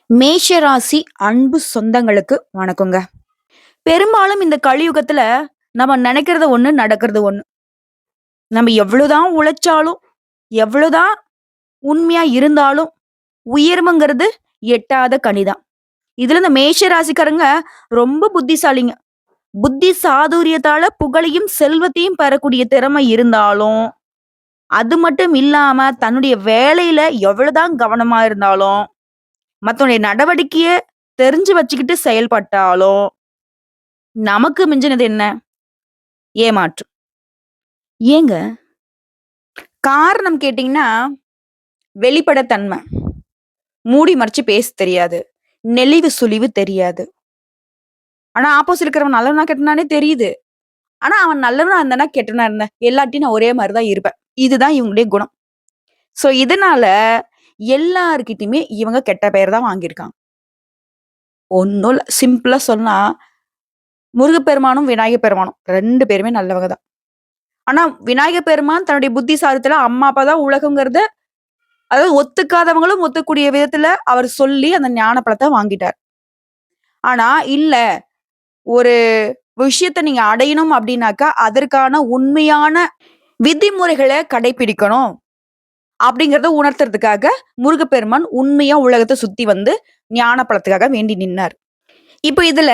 மேஷராசி அன்பு சொந்தங்களுக்கு வணக்கங்க. பெரும்பாலும் இந்த கலியுகத்துல நம்ம நினைக்கிறது ஒண்ணு, நடக்கிறது ஒண்ணு. நம்ம எவ்வளவுதான் உழைச்சாலும், எவ்வளவுதான் உண்மையா இருந்தாலும், உயர்வுங்கிறது எட்டாத கனிதான். இதுல இந்த மேஷ ராசிக்காரங்க ரொம்ப புத்திசாலிங்க. புத்தி சாதுரியத்தால புகழையும், செல்வத்தையும் பெறக்கூடிய திறமை இருந்தாலும், அது மட்டும் இல்லாம தன்னுடைய வேலையில எவ்வளவுதான் கவனமா இருந்தாலும், மத்தவங்களுடைய நடவடிக்கைய தெரிஞ்சு வச்சுக்கிட்டு செயல்பட்டாலும் நமக்கு மிஞ்சினது என்ன? ஏமாற்றம். ஏங்க? காரணம் கேட்டீங்கன்னா, வெளிப்படைத்தன்மை. மூடி மறைச்சு பேச தெரியாது. நெளிவு சுளிவு தெரியாது. ஆனா ஆப்போசிட்ல இருக்கிறவன் நல்லவனா கெட்டவனானே தெரியுது. ஆனா அவன் நல்லவனா இருந்தானா, கெட்டவனா இருந்தா, எல்லார்ட்டயும் நான் ஒரே மாரி தான் இருப்பேன். இதுதான் இவங்களுடைய குணம். சோ இதனால எல்லார்கிட்டயுமே இவங்க கெட்ட பெயர் தான் வாங்கியிருக்காங்க. ஒண்ணும் இல்ல. சிம்பிளா சொன்னா, முருகப்பெருமானும், விநாயகப் பெருமானும் 2 பேருமே நல்லவங்க தான். ஆனா விநாயகப் பெருமான் தன்னுடைய புத்திசாலித்தல அம்மா, அப்பா தான் உலகம்ங்கிறத அதாவது ஒத்துக்காதவங்களும் ஒத்துக்கூடிய விதத்துல அவர் சொல்லி அந்த ஞான பழத்த வாங்கிட்டார். ஆனா, இல்ல ஒரு விஷயத்த நீங்க அடையணும் அப்டின்னாக்கா, அதற்கான உண்மையான விதிமுறைகள கடைபிடிக்கணும். அப்டிங்கிறத உணர்த்துறதுக்காக முருகப்பெருமான் உண்மையா உலகத்த சுத்தி வந்து ஞான பழத்துக்காக வேண்டி நின்னார். இப்ப இதுல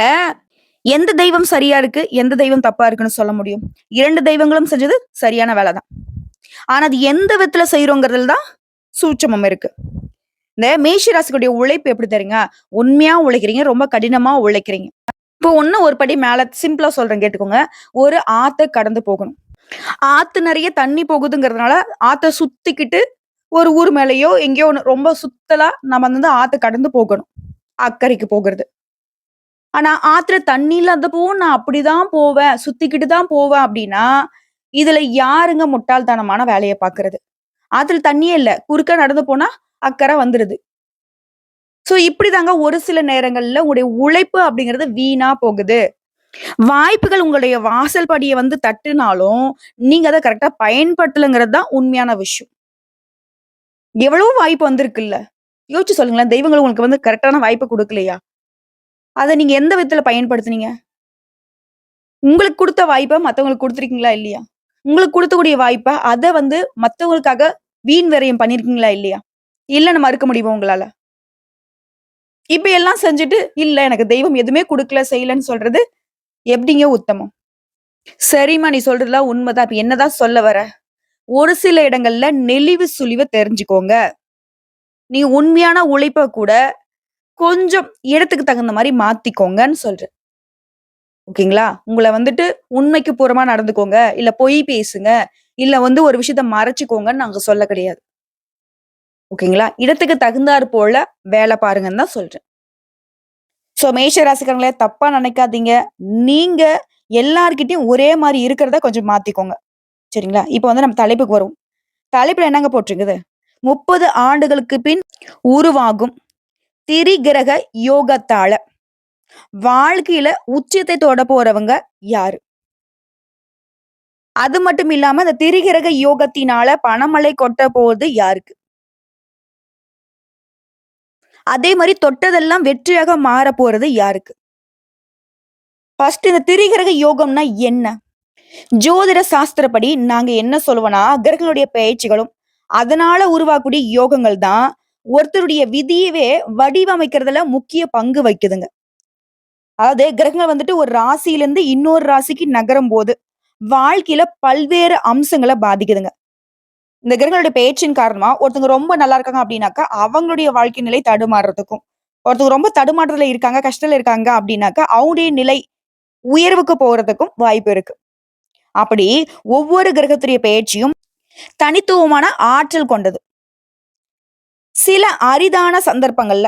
எந்த தெய்வம் சரியா இருக்கு, எந்த தெய்வம் தப்பா இருக்குன்னு சொல்ல முடியும்? 2 தெய்வங்களும் செஞ்சது சரியான வேல தான். ஆனா, அது எந்த விதத்துல செய்றோங்கிறதுல தான் சூட்சமம் இருக்கு. இந்த மேஷ ராசிக்குடைய உழைப்பு எப்படி தெரியுங்க? உண்மையா உழைக்கிறீங்க. ரொம்ப கடினமா உழைக்கிறீங்க. இப்போ ஒரு படி மேல சிம்பிளா சொல்றேன் கேட்டுக்கோங்க. ஒரு ஆத்த கடந்து போகணும். ஆத்து நெறைய தண்ணி போகுதுங்கிறதுனால, ஆத்த சுத்திக்கிட்டு ஒரு ஊர் மேலயோ, எங்கேயோ ஒண்ணு ரொம்ப சுத்தலா நம்ம வந்து ஆத்த கடந்து போகணும். அக்கரைக்கு போகுறது. ஆனா, ஆத்துல தண்ணி இல்லாதப்போ நான் அப்படிதான் போவேன், சுத்திக்கிட்டு தான் போவேன் அப்படின்னா, இதுல யாருங்க முட்டாள்தனமான வேலைய பாக்குறது? ஆத்துல தண்ணியே இல்ல. குறுக்க நடந்து போனா அக்கரை வந்துருது. சோ இப்படிதாங்க ஒரு சில நேரங்கள்ல உங்களுடைய உழைப்பு அப்படிங்கிறது வீணா போகுது. வாய்ப்புகள் உங்களுடைய வாசல் படிய வந்து தட்டுனாலும், நீங்க அத கரெக்ட்டா பயன்படுத்தலங்கிறது தான் உண்மையான விஷயம். எவ்வளவோ வாய்ப்பு வந்திருக்குல்ல. யோசிச்சு சொல்லுங்களேன். தெய்வங்கள் உங்களுக்கு வந்து கரெக்ட்டான வாய்ப்பு குடுக்கலையா? அத நீங்க எந்த விதத்துல பயன்படுத்துனீங்க? உங்களுக்கு குடுத்த வாய்ப்ப மத்தவங்களுக்கு குடுத்துருக்கீங்களா இல்லையா? உங்களுக்கு குடுக்கக்கூடிய வாய்ப்ப அத வந்து மத்தவங்களுக்காக வீண் விரயம் பண்ணியிருக்கீங்களா இல்லையா? இல்லன்னு மறுக்க முடியுமா உங்களால? இப்ப எல்லாம் செஞ்சுட்டு, இல்ல எனக்கு தெய்வம் எதுவுமே குடுக்கல, செய்யலன்னு சொல்றது எப்படிங்க உத்தமம்? சரிம்மா நீ சொல்றதெல்லாம் உண்மைதான். இப்ப என்னதான் சொல்ல வர? ஒரு சில இடங்கள்ல நெளிவு சுளிவ தெரிஞ்சுக்கோங்க. நீங்க உண்மையான உழைப்ப கூட கொஞ்சம் இடத்துக்கு தகுந்த மாரி மாத்திக்கோங்கன்னு சொல்றேன். ஓகேங்களா? உங்கள வந்துட்டு உண்மைக்கு புறமா நடந்துக்கோங்க. இல்ல பொய் பேசுங்க. இல்ல வந்து ஒரு விஷயத்த மறைச்சுக்கோங்கன்னு நாங்க சொல்ல கிடையாது. ஓகேங்களா? இடத்துக்கு தகுந்தாற் போல வேல பாருங்கன்னு தான் சொல்றேன். சோ மேஷ ராசிக்காரங்களே தப்பா நினைக்காதீங்க. நீங்க எல்லார்கிட்டயும் ஒரே மாரி இருக்கிறத கொஞ்சம் மாத்திக்கோங்க. சரிங்களா? இப்ப வந்து நம்ம தலைப்புக்கு வருவோம். தலைப்புல என்னங்க போட்டிருக்குது? 30 ஆண்டுகளுக்கு பின் உருவாகும் திரிகிரக யோகத்தால வாழ்க்கையில உச்சத்தை தொட போறவங்க யாரு? அது மட்டும் இல்லாம அந்த திரிகிரக யோகத்தினால பணமழை கொட்ட போவது யாருக்கு? அதே மாரி தொட்டதெல்லாம் வெற்றியாக மாறப் போறது யாருக்கு? ஃபர்ஸ்ட் இந்த திரிகிரக யோகம்னா என்ன? ஜோதிட சாஸ்திரப்படி நாங்க என்ன சொல்லுவோம்னா, கிரகங்களுடைய பெயர்ச்சிகளும், அதனால உருவாகக்கூடிய யோகங்கள் தான் ஒருத்தருடைய விதியவே வடிவமைக்கிறதுல முக்கிய பங்கு வகிக்குதுங்க. அதாவது கிரகங்கள் வந்துட்டு ஒரு ராசியிலிருந்து இன்னொரு ராசிக்கு நகரும்போது, வாழ்க்கையில பல்வேறு அம்சங்கள பாதிக்குதுங்க. இந்த கிரகங்களுடைய பெயர்ச்சியின் காரணமா ஒருத்தவங்க ரொம்ப நல்லா இருக்காங்க அப்படின்னாக்கா, அவங்களுடைய வாழ்க்கை நிலை தடுமாறுறதுக்கும், ஒருத்தவங்க ரொம்ப தடுமாற்றத்துல இருக்காங்க, கஷ்டத்துல இருக்காங்க அப்படின்னாக்கா, அவங்களுடைய நிலை உயர்வுக்கு போறதுக்கும் வாய்ப்பு இருக்கு. அப்படி ஒவ்வொரு கிரகத்துடைய பெயர்ச்சியும் தனித்துவமான ஆற்றல் கொண்டது. சில அரிதான சந்தர்ப்பங்கள்ல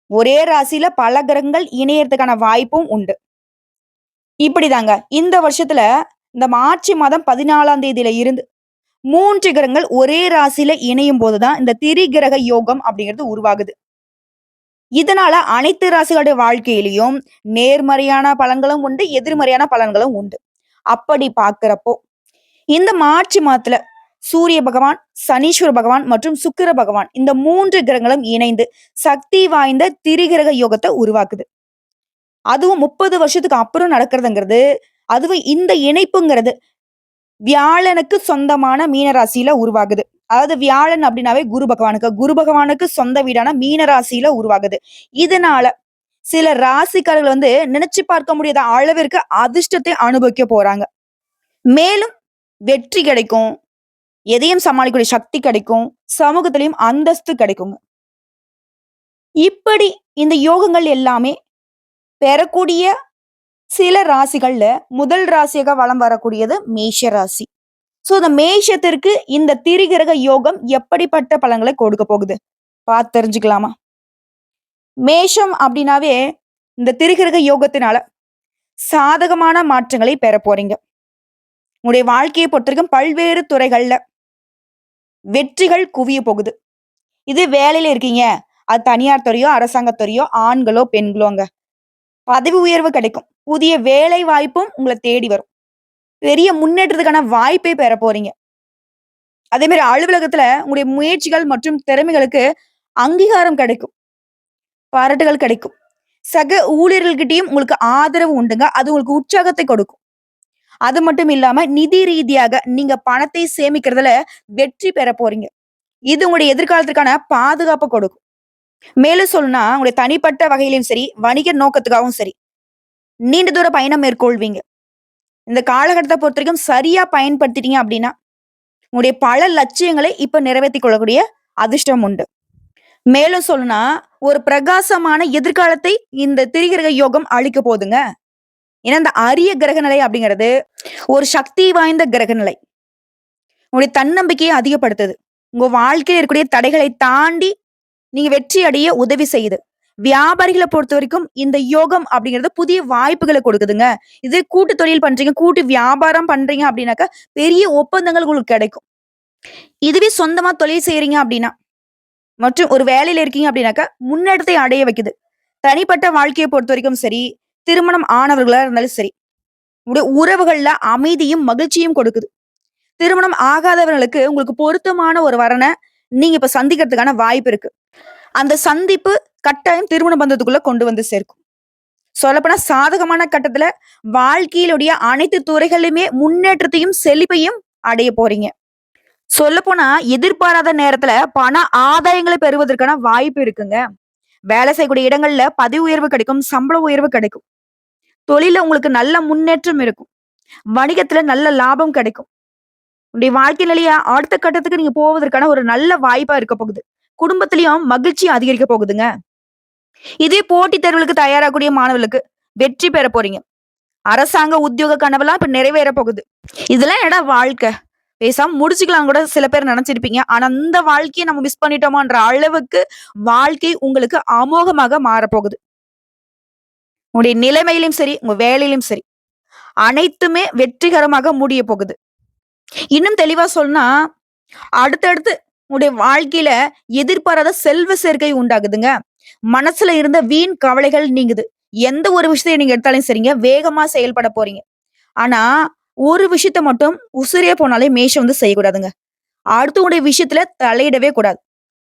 ஒரே ராசியில பல கிரகங்கள் இணையறதுக்கான வாய்ப்பும் உண்டு. இப்படிதாங்க இந்த வருஷத்துல இந்த மார்ச் மாதம் 14ஆம் தேதியில இருந்து 3 கிரகங்கள் ஒரே ராசியில இணையும் போதுதான் இந்த திரிகிரக யோகம் அப்படிங்கிறது உருவாகுது. இதனால அனைத்து ராசிகளுடைய வாழ்க்கையிலயும் நேர்மறையான பலன்களும் உண்டு, எதிர்மறையான பலன்களும் உண்டு. அப்படி பார்க்கிறப்போ இந்த மார்ச் மாதத்துல சூரிய பகவான், சனீஸ்வர பகவான் மற்றும் சுக்கிர பகவான் இந்த 3 கிரகங்களும் இணைந்து சக்தி வாய்ந்த திரிகிரக யோகத்த உருவாக்குது. அதுவும் 30 வருஷத்துக்கு அப்புறம் நடக்கிறதுங்கிறது, அதுவும் இந்த இணைப்புங்கிறது வியாழனுக்கு சொந்தமான மீன ராசியில உருவாகுது. அதாவது வியாழன் அப்படின்னாவே குரு பகவானுக்கு. குரு பகவானுக்கு சொந்த வீடான மீன ராசியில உருவாகுது. இதனால சில ராசிக்காரர்கள் நினைச்சு பார்க்க முடியாத அளவிற்கு அதிர்ஷ்டத்தை அனுபவிக்க போறாங்க. மேலும் வெற்றி கிடைக்கும். எதையும் சமாளிக்கக்கூடிய சக்தி கிடைக்கும். சமூகத்திலயும் அந்தஸ்து கிடைக்குங்க. இப்படி இந்த யோகங்கள் எல்லாமே பெறக்கூடிய சில ராசிகள்ல முதல் ராசியாக வலம் வரக்கூடியது மேஷ ராசி. சோ இந்த மேஷத்திற்கு இந்த திரிகிரக யோகம் எப்படிப்பட்ட பலன்களை கொடுக்க போகுது பார்த்து தெரிஞ்சுக்கலாமா? மேஷம் அப்படின்னாவே இந்த திரிகிரக யோகத்தினால சாதகமான மாற்றங்களை பெற போறீங்க. உங்களுடைய வாழ்க்கையை பொறுத்தவரைக்கும் பல்வேறு துறைகள்ல வெற்றிகள் குவிய போகுது. இது வேலையில இருக்கீங்க, அது தனியார் துறையோ அரசாங்கத்துறையோ ஆண்களோ பெண்களோங்க, பதவி உயர்வு கிடைக்கும். புதிய வேலை வாய்ப்பும் உங்களை தேடி வரும். பெரிய முன்னேற்றத்துக்கான வாய்ப்பை பெற போறீங்க. அதே மாதிரி அலுவலகத்துல உங்களுடைய முயற்சிகள் மற்றும் திறமைகளுக்கு அங்கீகாரம் கிடைக்கும். பாராட்டுகள் கிடைக்கும். சக ஊழியர்கள்கிட்டயும் உங்களுக்கு ஆதரவு உண்டுங்க. அது உங்களுக்கு உற்சாகத்தை கொடுக்கும். அது மட்டும் இல்லாம நிதி ரீதியாக நீங்க பணத்தை சேமிக்கிறதுல வெற்றி பெற போறீங்க. இது உங்களுடைய எதிர்காலத்திற்கான பாதுகாப்பு கொடுக்கும். மேலும் சொல்லணும்னா உங்களுடைய தனிப்பட்ட வகையிலும் சரி, வணிக நோக்கத்துக்காகவும் சரி, நீண்ட தூர பயணம் மேற்கொள்வீங்க. இந்த காலகட்டத்தை பொறுத்த வரைக்கும் சரியா பயன்படுத்திட்டீங்க அப்படின்னா உங்களுடைய பல லட்சியங்களை இப்ப நிறைவேற்றிக் கொள்ளக்கூடிய அதிர்ஷ்டம் உண்டு. மேலும் சொல்லணும்னா ஒரு பிரகாசமான எதிர்காலத்தை இந்த திரிகிரக யோகம் அளிக்க போதுங்க. ஏன்னா இந்த அரிய கிரக நிலை அப்படிங்கிறது ஒரு சக்தி வாய்ந்த கிரக நிலை. உங்களுடைய தன்னம்பிக்கையை அதிகப்படுத்துது. உங்க வாழ்க்கையில் இருக்கக்கூடிய தடைகளை தாண்டி நீங்க வெற்றி அடைய உதவி செய்யுது. வியாபாரிகளை பொறுத்த வரைக்கும் இந்த யோகம் அப்படிங்கிறது புதிய வாய்ப்புகளை கொடுக்குதுங்க. இது கூட்டு தொழில் பண்றீங்க, கூட்டு வியாபாரம் பண்றீங்க அப்படின்னாக்கா பெரிய ஒப்பந்தங்கள் உங்களுக்கு கிடைக்கும். இதுவே சொந்தமா தொழில் செய்யறீங்க அப்படின்னா மற்றும் ஒரு வேலையில இருக்கீங்க அப்படின்னாக்கா முன்னேற்றத்தை அடைய வைக்குது. தனிப்பட்ட வாழ்க்கையை பொறுத்த வரைக்கும் சரி, திருமணம் ஆனவர்களா இருந்தாலும் சரி, உங்களுடைய உறவுகள்ல அமைதியும் மகிழ்ச்சியும் கொடுக்குது. திருமணம் ஆகாதவர்களுக்கு உங்களுக்கு பொருத்தமான ஒரு வரனை நீங்க இப்ப சந்திக்கிறதுக்கான வாய்ப்பு இருக்கு. அந்த சந்திப்பு கட்டாயம் திருமண பந்தத்துக்குள்ள கொண்டு வந்து சேர்க்கும். சொல்லப்போனா சாதகமான கட்டத்துல வாழ்க்கையிலுடைய அனைத்து துறைகளிலுமே முன்னேற்றத்தையும் செழிப்பையும் அடைய போறீங்க. சொல்லப்போனா எதிர்பாராத நேரத்துல பண ஆதாயங்களை பெறுவதற்கான வாய்ப்பு இருக்குங்க. வேலை செய்யக்கூடிய இடங்கள்ல பதவி உயர்வு கிடைக்கும், சம்பள உயர்வு கிடைக்கும். தொழில உங்களுக்கு நல்ல முன்னேற்றம் இருக்கும். வணிகத்துல நல்ல லாபம் கிடைக்கும். உங்களுடைய வாழ்க்கை நிலையா அடுத்த கட்டத்துக்கு நீங்க போவதற்கான ஒரு நல்ல வாய்ப்பா இருக்க போகுது. குடும்பத்திலயும் மகிழ்ச்சி அதிகரிக்க போகுதுங்க. இதே போட்டித் தேர்வுகளுக்கு தயாராகக்கூடிய மாணவர்களுக்கு வெற்றி பெற போறீங்க. அரசாங்க உத்தியோக கனவெல்லாம் இப்ப நிறைவேற போகுது. இதெல்லாம் என்னடா வாழ்க்கை, பேசாம முடிச்சுக்கலாம் கூட சில பேர் நினைச்சிருப்பீங்க. ஆனா அந்த வாழ்க்கையை நம்ம மிஸ் பண்ணிட்டோமான்ற அளவுக்கு வாழ்க்கை உங்களுக்கு அமோகமாக மாறப்போகுது. உங்களுடைய நிலைமையிலும் சரி, உங்க வேலையிலும் சரி, அனைத்துமே வெற்றிகரமாக முடிய போகுது. இன்னும் தெளிவா சொன்னா அடுத்தடுத்து உங்களுடைய வாழ்க்கையில எதிர்பாராத செல்வ சேர்க்கை உண்டாகுதுங்க. மனசுல இருந்த வீண் கவலைகள் நீங்குது. எந்த ஒரு விஷயத்தை நீங்க எடுத்தாலும் சரிங்க, வேகமா செயல்பட போறீங்க. ஆனா ஒரு விஷயத்த மட்டும் உசிரியா போனாலே மேஷம் செய்யக்கூடாதுங்க. அடுத்தவங்களுடைய விஷயத்துல தலையிடவே கூடாது.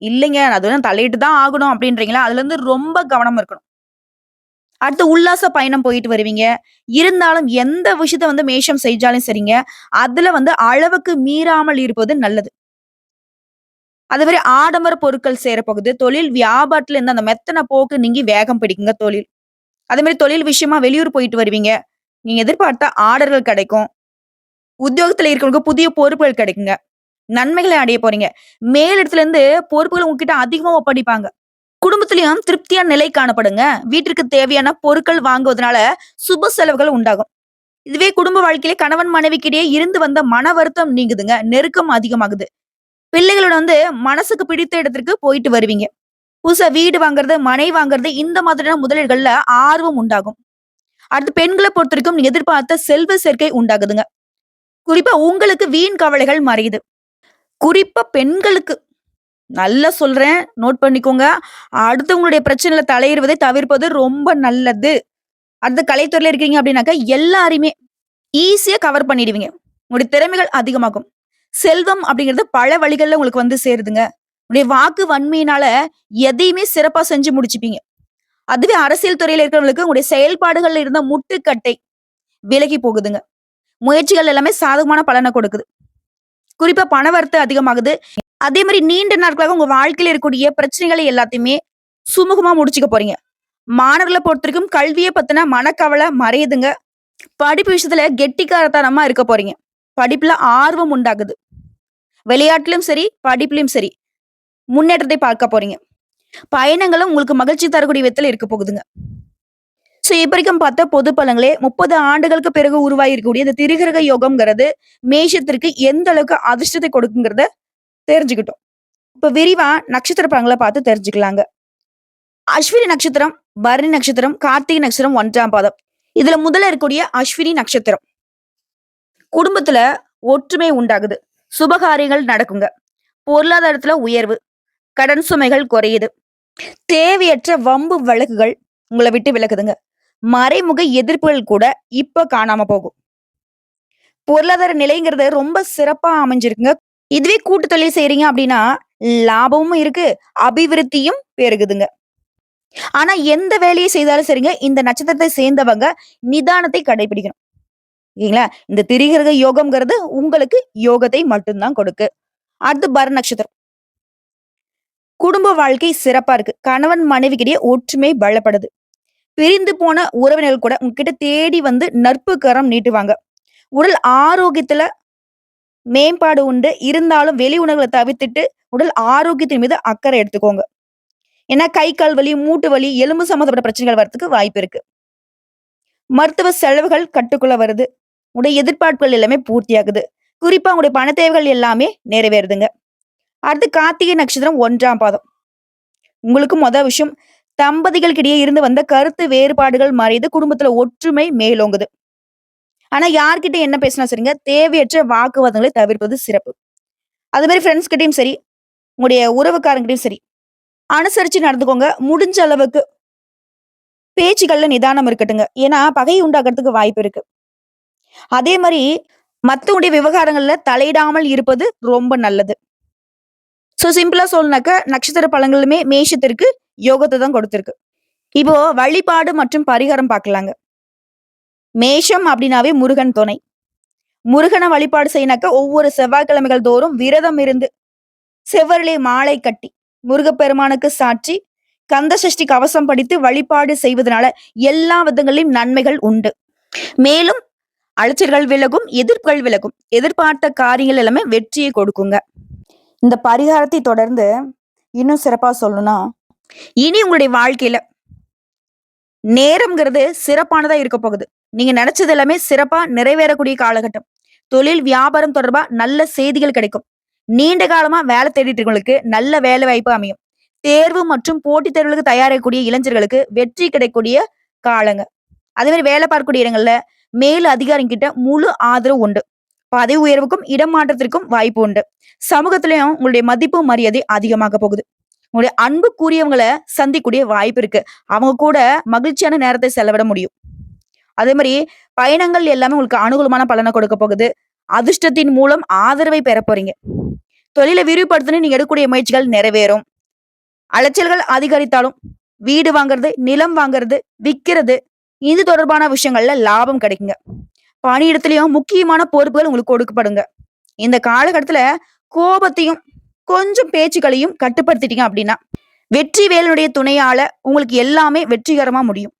இல்லைங்க அது தலையிட்டு தான் ஆகணும் அப்படின்றீங்களா, அதுல இருந்து ரொம்ப கவனம் இருக்கணும். அடுத்து உல்லாச பயணம் போயிட்டு வருவீங்க. இருந்தாலும் எந்த விஷயத்த மேஷம் செஞ்சாலும் சரிங்க, அதுல அளவுக்கு மீறாமல் இருப்பது நல்லது. அதுவரை ஆடம்பர பொருட்கள் சேரப்போகுது. தொழில் வியாபாரத்துல இருந்து அந்த மெத்தன போக்கு நீங்கி வேகம் பிடிக்குங்க தொழில். அதே மாதிரி தொழில் விஷயமா வெளியூர் போயிட்டு வருவீங்க. நீங்க எதிர்பார்த்த ஆர்டர்கள் கிடைக்கும். உத்தியோகத்துல இருக்கிறவங்களுக்கு புதிய பொறுப்புகள் கிடைக்குங்க. நன்மைகளை அடைய போறீங்க. மேலிடத்துல இருந்து பொறுப்புகள் உங்ககிட்ட அதிகமா ஒப்படைப்பாங்க. குடும்பத்திலயும் திருப்தியான நிலை காணப்படுங்க. வீட்டிற்கு தேவையான பொருட்கள் வாங்குவதனால சுப செலவுகள் உண்டாகும். இதுவே குடும்ப வாழ்க்கையிலே கணவன் மனைவிக்கிடையே இருந்து வந்த மன வருத்தம் நீங்குதுங்க. நெருக்கம் அதிகமாகுது. பிள்ளைகளோட மனசுக்கு பிடித்த இடத்திற்கு போயிட்டு வருவீங்க. புதுசா வீடு வாங்குறது, மனை வாங்குறது இந்த மாதிரியான முதலீடுகள்ல ஆர்வம் உண்டாகும். அடுத்து பெண்களை பொறுத்த வரைக்கும் நீங்க எதிர்பார்த்த செல்வ சேர்க்கை உண்டாகுதுங்க. குறிப்பா உங்களுக்கு வீண் கவலைகள் மறையுது. குறிப்பா பெண்களுக்கு நல்லா சொல்றேன், நோட் பண்ணிக்கோங்க. அடுத்தவங்களுடைய பிரச்சனையில தலையிடுவதை தவிர்ப்பது ரொம்ப நல்லது. அடுத்து கலைத்துறையில இருக்கீங்க அப்படின்னாக்கா எல்லாரையுமே ஈஸியா கவர் பண்ணிடுவீங்க. உங்களுடைய திறமைகள் அதிகமாகும். செல்வம் அப்படிங்கிறது பல வழிகள்ல உங்களுக்கு வந்து சேருதுங்க. உங்களுடைய வாக்கு வன்மையினால எதையுமே சிறப்பா செஞ்சு முடிச்சுப்பீங்க. அதுவே அரசியல் துறையில இருக்கிறவங்களுக்கு உங்களுடைய செயல்பாடுகள்ல இருந்த முட்டுக்கட்டை விலகி போகுதுங்க. முயற்சிகள் எல்லாமே சாதகமான பலன கொடுக்குது. குறிப்பா பணவரத்து அதிகமாகுது. அதே மாரி நீண்ட நாட்களாக உங்க வாழ்க்கையில இருக்கக்கூடிய பிரச்சனைகளை எல்லாத்தையுமே சுமூகமா முடிச்சுக்க போறீங்க. மாணவர்கள பொறுத்தவரைக்கும் கல்விய பத்தின மனக்கவல மறையுதுங்க. படிப்பு விஷயத்துல கெட்டிக்காரத்தனமா இருக்க போறீங்க. படிப்புல ஆர்வம் உண்டாகுது. விளையாட்டுலயும் சரி, படிப்புலயும் சரி, முன்னேற்றத்தை பார்க்க போறீங்க. பயணங்களும் உங்களுக்கு மகிழ்ச்சி தரக்கூடிய விதத்துல இருக்க போகுதுங்க. இப்படிக்கும் பார்த்தா பொது பலன்களே 30 ஆண்டுகளுக்கு பிறகு உருவாகியிருக்கக்கூடிய இந்த திரிகிரக யோகம்ங்கிறது மேஷத்திற்கு எந்த அளவுக்கு அதிர்ஷ்டத்தை கொடுக்குங்கிறத தெரிஞ்சுக்கிட்டோம். இப்ப விரிவா நட்சத்திர பலன்கள பார்த்து தெரிஞ்சுக்கலாங்க. அஸ்வினி நட்சத்திரம், பரணி நட்சத்திரம், கார்த்திகை நட்சத்திரம் 1ஆம் பாதம். இதுல முதல்ல இருக்கக்கூடிய அஸ்வினி நட்சத்திரம். குடும்பத்துல ஒற்றுமை உண்டாகுது. சுபகாரியங்கள் நடக்குங்க. பொருளாதாரத்துல உயர்வு. கடன் சுமைகள் குறையுது. தேவையற்ற வம்பு வழக்குகள் உங்கள விட்டு விலகுதுங்க. மறைமுக எதிர்ப்புகள் கூட இப்ப காணாம போகும். பொருளாதார நிலைங்கிறது ரொம்ப சிறப்பா அமைஞ்சிருக்குங்க. இதுவே கூட்டு தொழில் செய்றீங்க அப்படின்னா, லாபமும் இருக்கு, அபிவிருத்தியும் பெருகுதுங்க. ஆனா எந்த வேலையை செய்தாலும் சரிங்க, இந்த நட்சத்திரத்தை சேர்ந்தவங்க நிதானத்தை கடைபிடிக்கணும். இல்லைங்களா? இந்த திரிகிரக யோகம்ங்கிறது உங்களுக்கு யோகத்தை மட்டும் தான் கொடுக்கு. அடுத்து பரண நட்சத்திரம். குடும்ப வாழ்க்கை சிறப்பா இருக்கு. கணவன் மனைவிக்கிடையே ஒற்றுமை பலப்படுது. பிரிந்து போன உறவினர்கள் கூட உங்ககிட்ட தேடி வந்து நட்பு கரம் நீட்டுவாங்க. உடல் ஆரோக்கியத்துல மேம்பாடு உண்டு. இருந்தாலும் வெளி உணவுகள தவிர்த்துட்டு உடல் ஆரோக்கியத்தின் மீது அக்கறை எடுத்துக்கோங்க. ஏன்னா கை, கால் வலி, மூட்டு வலி, எலும்பு சம்மந்தப்பட்ட பிரச்சனைகள் வரதுக்கு வாய்ப்பு இருக்கு. மருத்துவ செலவுகள் கட்டுக்குள்ள வருது. உங்களுடைய எதிர்பார்ப்புகள் எல்லாமே பூர்த்தியாகுது. குறிப்பா உங்களுடைய பண தேவைகள் எல்லாமே நிறைவேறுதுங்க. அடுத்து கார்த்திகை நட்சத்திரம் 1ஆம் பாதம். உங்களுக்கு விஷயம் தம்பதிகளுக்கிடையே இருந்து வந்த கருத்து வேறுபாடுகள் மறையுது. குடும்பத்துல ஒற்றுமை மேலோங்குது. ஆனா யார்கிட்ட என்ன பேசினா சரிங்க, தேவையற்ற வாக்குவாதங்களை தவிர்ப்பது சிறப்பு. அது மாரி ஃப்ரெண்ட்ஸ் கிட்டயும் சரி, உங்களுடைய உறவுக்காரங்கிட்டயும் சரி, அனுசரிச்சு நடந்துக்கோங்க. முடிஞ்ச அளவுக்கு பேச்சுக்கள்ல நிதானம் இருக்கட்டுங்க. ஏன்னா பகை உண்டாகுறதுக்கு வாய்ப்பு இருக்கு. அதே மாரி மத்தவங்களுடைய விவகாரங்கள்ல தலையிடாமல் இருப்பது ரொம்ப நல்லது. சிம்பிளா சொல்லணும்னாக்க நட்சத்திர பலன்களுமே மேஷத்திற்கு யோகத்த தான் கொடுத்திருக்கு. இப்போ வழிபாடு மற்றும் பரிகாரம் பார்க்கலாங்க. மேஷம் அப்படின்னாவே முருகன் துணை. முருகன வழிபாடு செய்யனாக்க ஒவ்வொரு செவ்வாய்க்கிழமைகள் தோறும் விரதம் இருந்து செவ்வரிலே மாலை கட்டி முருகப்பெருமானுக்கு சாற்றி கந்த சஷ்டி கவசம் படித்து வழிபாடு செய்வதனால எல்லா விதங்களிலும் நன்மைகள் உண்டு. மேலும் அலைச்சல்கள் விலகும், எதிர்ப்புகள் விலகும். எதிர்பார்த்த காரியங்கள் எல்லாமே வெற்றியை கொடுக்குங்க. இந்த பரிகாரத்தை தொடர்ந்து இன்னும் சிறப்பா சொல்லணும்னா, இனி உங்களுடைய வாழ்க்கையில நேரம்ங்கிறது சிறப்பானதா இருக்க போகுது. நீங்க நினைச்சது எல்லாமே சிறப்பா நிறைவேறக்கூடிய காலகட்டம். தொழில், வியாபாரம் தொடர்பா நல்ல செய்திகள் கிடைக்கும். நீண்ட காலமா வேலை தேடிட்டு இருக்கவங்களுக்கு நல்ல வேலை வாய்ப்பு அமையும். தேர்வு மற்றும் போட்டித் தேர்வுகளுக்கு தயாராகக்கூடிய இளைஞர்களுக்கு வெற்றி கிடைக்கக்கூடிய காலங்க. அதே மாதிரி வேலை பார்க்கக்கூடிய இடங்கள்ல மேல் அதிகாரிங்க கிட்ட முழு ஆதரவு உண்டு. பதவி உயர்வுக்கும் இடமாற்றத்திற்கும் வாய்ப்பு உண்டு. சமூகத்திலயும் உங்களுடைய மதிப்பு மரியாதை அதிகமாக போகுது. உங்களுடைய அன்புக்குரியவங்களை சந்திக்கூடிய வாய்ப்பு இருக்கு. அவங்க கூட மகிழ்ச்சியான நேரத்தை செலவிட முடியும். அதே மாதிரி பயணங்கள் எல்லாமே உங்களுக்கு அனுகூலமான பலனை கொடுக்க போகுது. அதிர்ஷ்டத்தின் மூலம் ஆதரவை பெற போறீங்க. தொழிலை விரிவுபடுத்தணும் நீங்க எடுக்கக்கூடிய முயற்சிகள் நிறைவேறும். அலைச்சல்கள் அதிகரித்தாலும் வீடு வாங்குறது, நிலம் வாங்குறது, விக்கிறது, இது தொடர்பான விஷயங்கள்ல லாபம் கிடைக்குங்க. பணியிடத்திலையும் முக்கியமான பொறுப்புகள் உங்களுக்கு கொடுக்கப்படுங்க. இந்த காலகட்டத்துல கோபத்தையும் கொஞ்சம் பேச்சுக்களையும் கட்டுப்படுத்திட்டீங்க அப்படின்னா வெற்றி வேலனுடைய துணையால உங்களுக்கு எல்லாமே வெற்றிகரமா முடியும்.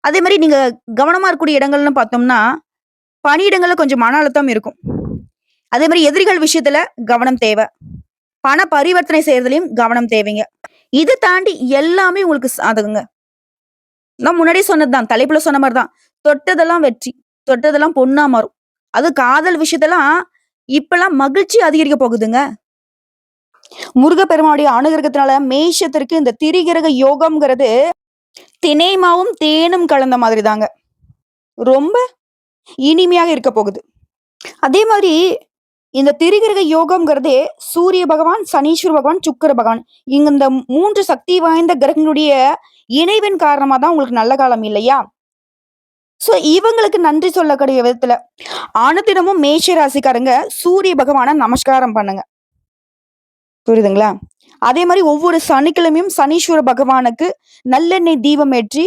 அதே மாதிரி நீங்க கவனமா இருக்கக்கூடிய இடங்கள்னு பார்த்தோம்னா பணியிடங்கள்ல கொஞ்சம் மன அழுத்தம் இருக்கும். அதே மாதிரி எதிரிகள் விஷயத்துல கவனம் தேவை. பண பரிவர்த்தனை செய்யறதுலயும் கவனம் தேவைங்க. இது தாண்டி எல்லாமே உங்களுக்கு சாதகங்க. நான் முன்னாடியே சொன்னதுதான், தலைப்புல சொன்ன மாதிரிதான், தொட்டதெல்லாம் வெற்றி, தொட்டதெல்லாம் பொண்ணா மாறும். அது காதல் விஷயத்தெல்லாம் இப்பெல்லாம் மகிழ்ச்சி அதிகரிக்க போகுதுங்க. முருகப்பெருமானுடைய அனுகிரகத்தினால மேஷத்திற்கு இந்த திரிகிரக யோகம்ங்கிறது தினைமாவும் தேனும் கலந்த மாதிரி தாங்க. ரொம்ப இனிமையாக இருக்க போகுது. அதே மாதிரி இந்த திரிகிரக யோகம்ங்கிறதே சூரிய பகவான், சனீஸ்வர பகவான், சுக்கிர பகவான் இங்க இந்த 3 சக்தி வாய்ந்த கிரகங்களுடைய இணைவின் காரணமா தான் உங்களுக்கு நல்ல காலம் இல்லையா? சோ இவங்களுக்கு நன்றி சொல்லக்கூடிய விதத்துல அனுதினமும் மேஷ ராசிக்காரங்க சூரிய பகவான நமஸ்காரம் பண்ணுங்க. புரியுதுங்களா? அதே மாதிரி ஒவ்வொரு சனிக்கிழமையும் சனீஸ்வர பகவானுக்கு நல்லெண்ணெய் தீபம் ஏற்றி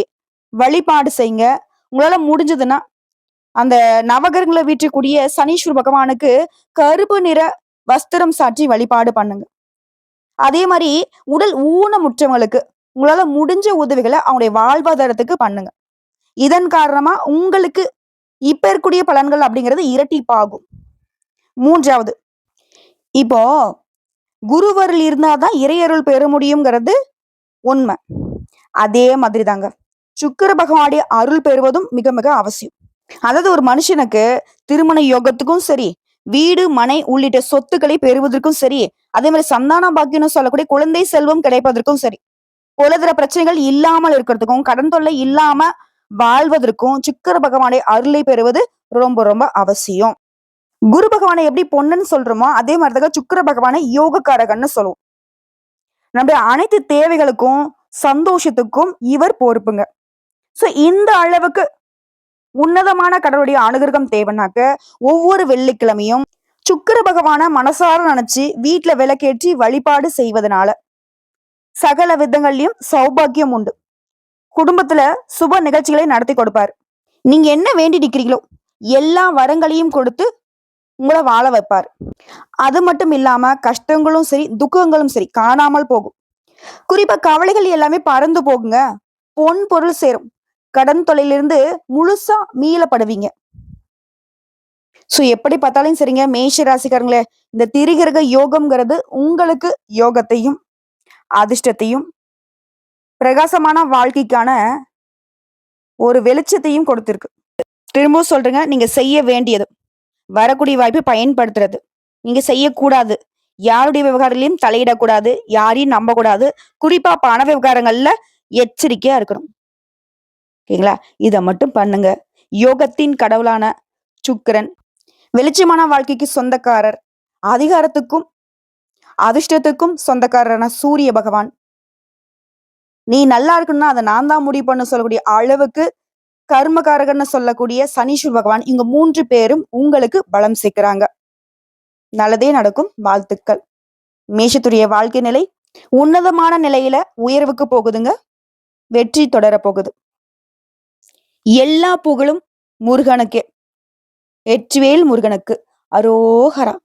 வழிபாடு செய்யுங்க. உங்களால முடிஞ்சதுன்னா அந்த நவகிரகங்களை வீற்றக்கூடிய சனீஸ்வர பகவானுக்கு கருப்பு நிற வஸ்திரம் சாற்றி வழிபாடு பண்ணுங்க. அதே மாதிரி உடல் ஊனமுற்றவங்களுக்கு உங்களால முடிஞ்ச உதவிகளை அவங்களுடைய வாழ்வாதாரத்துக்கு பண்ணுங்க. இதன் காரணமா உங்களுக்கு இப்ப இருக்கக்கூடிய பலன்கள் அப்படிங்கிறது இரட்டிப்பாகும். மூன்றாவது, இப்போ குருவருள் இருந்தாதான் இறையருள் பெற முடியுங்கிறது உண்மை. அதே மாதிரி தாங்க சுக்கிர பகவானுடைய அருள் பெறுவதும் மிக மிக அவசியம். அதாவது ஒரு மனுஷனுக்கு திருமண யோகத்துக்கும் சரி, வீடு மனை உள்ளிட்ட சொத்துக்களை பெறுவதற்கும் சரி, அதே மாதிரி சந்தான பாக்கியம் சொல்லக்கூடிய குழந்தை செல்வம் கிடைப்பதற்கும் சரி, பொருளாதார பிரச்சனைகள் இல்லாமல் இருக்கிறதுக்கும், கடன் தொல்லை இல்லாம வாழ்வதற்கும் சுக்கிர பகவானுடைய அருளை பெறுவது ரொம்ப ரொம்ப அவசியம். குரு பகவானை எப்படி பொண்ணுன்னு சொல்றோமோ அதே மாதிரிதான் சுக்கிர பகவானை யோகக்காரகன்னு சொல்லுவோம். நம்முடைய அனைத்து தேவைகளுக்கும் சந்தோஷத்துக்கும் இவர் பொறுப்புங்க. சோ இந்த அளவுக்கு உன்னதமான கடவுளுடைய அனுகிரகம் தேவைனாக்க ஒவ்வொரு வெள்ளிக்கிழமையும் சுக்கிர பகவான மனசார நினைச்சு வீட்டுல விளக்கேற்றி வழிபாடு செய்வதனால சகல விதங்கள்லயும் சௌபாகியம் உண்டு. குடும்பத்துல சுப நிகழ்ச்சிகளை நடத்தி கொடுப்பாரு. நீங்க என்ன வேண்டி நிக்கிறீங்களோ எல்லா வரங்களையும் கொடுத்து உங்களை வாழ வைப்பார். அது மட்டும் இல்லாம கஷ்டங்களும் சரி துக்கங்களும் சரி காணாமல் போகும். குறிப்பா கவலைகள் எல்லாமே பறந்து போகுங்க. பொன் பொருள் சேரும். கடன் தொல்லையிலிருந்து முழுசா மீளப்படுவீங்க. சோ எப்படி பார்த்தாலும் சரிங்க மேஷ ராசிக்காரங்களே, இந்த திரிகிரக யோகம்ங்கிறது உங்களுக்கு யோகத்தையும் அதிர்ஷ்டத்தையும் பிரகாசமான வாழ்க்கைக்கான ஒரு வெளிச்சத்தையும் கொடுத்திருக்கு. திரும்பவும் சொல்றேங்க, நீங்க செய்ய வேண்டியது வரக்கூடிய வாய்ப்பை பயன்படுத்துறது. நீங்க செய்யக்கூடாது யாருடைய விவகாரத்திலையும் தலையிடக்கூடாது, யாரையும் நம்பக்கூடாது. குறிப்பா பண விவகாரங்கள்ல எச்சரிக்கையா இருக்கணும். ஓகேங்களா? இதை மட்டும் பண்ணுங்க. யோகத்தின் கடவுளான சுக்கிரன், வெளிச்சமான வாழ்க்கைக்கு சொந்தக்காரர், அதிகாரத்துக்கும் அதிர்ஷ்டத்துக்கும் சொந்தக்காரரான சூரிய பகவான், நீ நல்லா இருக்கணும்னா அதை நான் தான் முடிவு பண்ண சொல்லக்கூடிய அளவுக்கு கர்மகாரகன்னு சொல்லக்கூடிய சனீஸ்வர பகவான், இங்க 3 பேரும் உங்களுக்கு பலம் சேர்க்கிறாங்க. நல்லதே நடக்கும். வாழ்த்துக்கள். மேஷத்துடைய வாழ்க்கை நிலை உன்னதமான நிலையில உயர்வுக்கு போகுதுங்க. வெற்றி தொடர போகுது. எல்லா புகழும் முருகனுக்கே. வெற்றிவேல் முருகனுக்கு. அரோகரா.